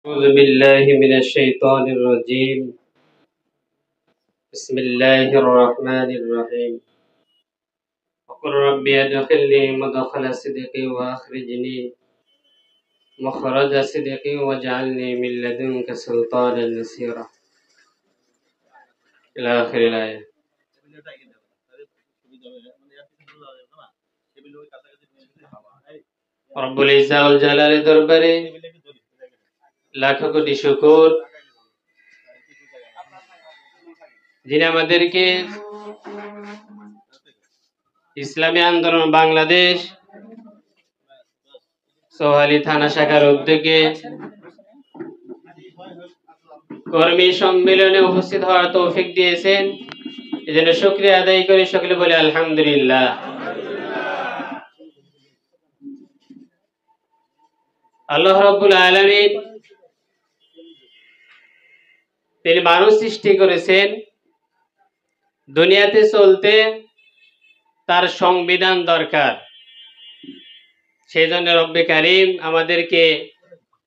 أعوذ بالله من الشيطان الرجيم. بسم الله الرحمن الرحيم. وقل ربي أدخلني مدخل صدق وأخرجني مخرج صدق واجعلني من لدنك سلطانا نصيرا إلى آخر الآية. রব্বুল ইজ্জা ওয়াল জালালের দরবারে লাখ কোটি শুকর, যিনি আমাদেরকে ইসলামী আন্দোলন বাংলাদেশ সোহালি থানা শাখার উদ্যোগে কর্মী সম্মেলনে উপস্থিত হওয়ার তৌফিক দিয়েছেন। এজন্য শুকরিয়া আদায় করে সকলে বলে আলহামদুলিল্লাহ। আল্লাহ রাব্বুল আলামিন তিনি মানুষ সৃষ্টি করেছেন, দুনিয়াতে চলতে তার সংবিধান দরকার। সেই জন্য রব্বে কারিম আমাদেরকে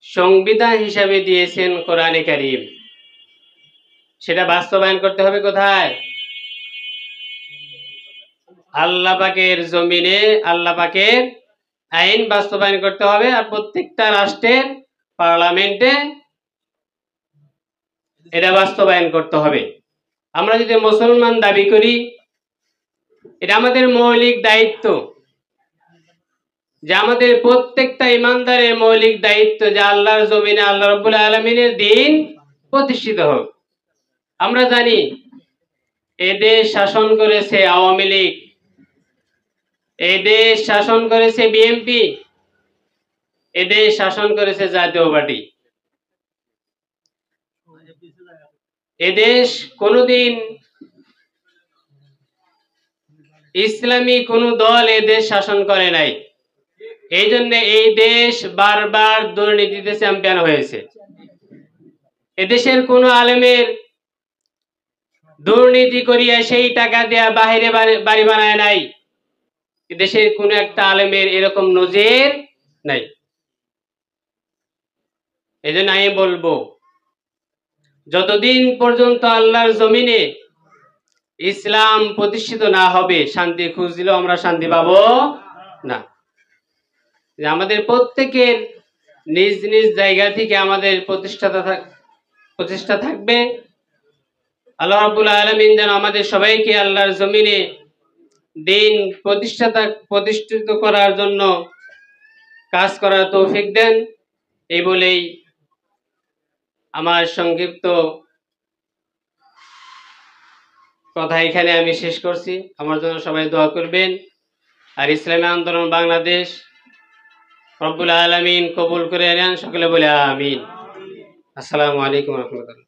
সংবিধান হিসাবে দিয়েছেন কোরআনে কারিম। সেটা বাস্তবায়ন করতে হবে কোথায়? আল্লাহ পাকের জমিনে আল্লাহ পাকের আইন বাস্তবায়ন করতে হবে। আর প্রত্যেকটা রাষ্ট্রের পার্লামেন্টে এটা বাস্তবায়ন করতে হবে। আমরা যদি মুসলমান দাবি করি, এটা আমাদের মৌলিক দায়িত্ব, যে আমাদের প্রত্যেকটা ইমানদারের মৌলিক দায়িত্ব যে আল্লাহর জমিনে আল্লাহ রাব্বুল আলামিনের দ্বীন প্রতিষ্ঠিত হোক। আমরা জানি এদেশ শাসন করেছে আওয়ামী লীগ, এদেশ শাসন করেছে বিএনপি, এদেশ শাসন করেছে জাতীয় পার্টি। এদেশ কোনোদিন ইসলামী কোন দল এদেশ শাসন করে নাই। এই জন্য এই দেশ বারবার দুর্নীতিতে চ্যাম্পিয়ন হয়েছে। এদেশের কোন আলেমের দুর্নীতি করিয়া সেই টাকা দেয়া বাহিরে বাড়ি বানায় নাই। দেশের কোন একটা আলেমের এরকম নজির নাই। এই জন্য আমি বলবো, যতদিন পর্যন্ত আল্লাহর জমিনে ইসলাম প্রতিষ্ঠিত না হবে, শান্তি খুঁজলেও আমরা শান্তি পাবো না। আমাদের প্রত্যেকের নিজ নিজ জায়গা থেকে আমাদের প্রতিষ্ঠা থাকবে। আল্লাহ রাব্বুল আলামিন যেন আমাদের সবাইকে আল্লাহর জমিনে দ্বীন প্রতিষ্ঠিত করার জন্য কাজ করার তৌফিক দেন। এই বলেই আমার সংক্ষিপ্ত কথা এখানে আমি শেষ করছি। আমার জন্য সবাই দোয়া করবেন। আর ইসলামী আন্দোলন বাংলাদেশ রব্বুল আলামিন কবুল করে নেন, সকলে বলে আমিন। আসসালামু আলাইকুম ওয়া রাহমাতুল্লাহ।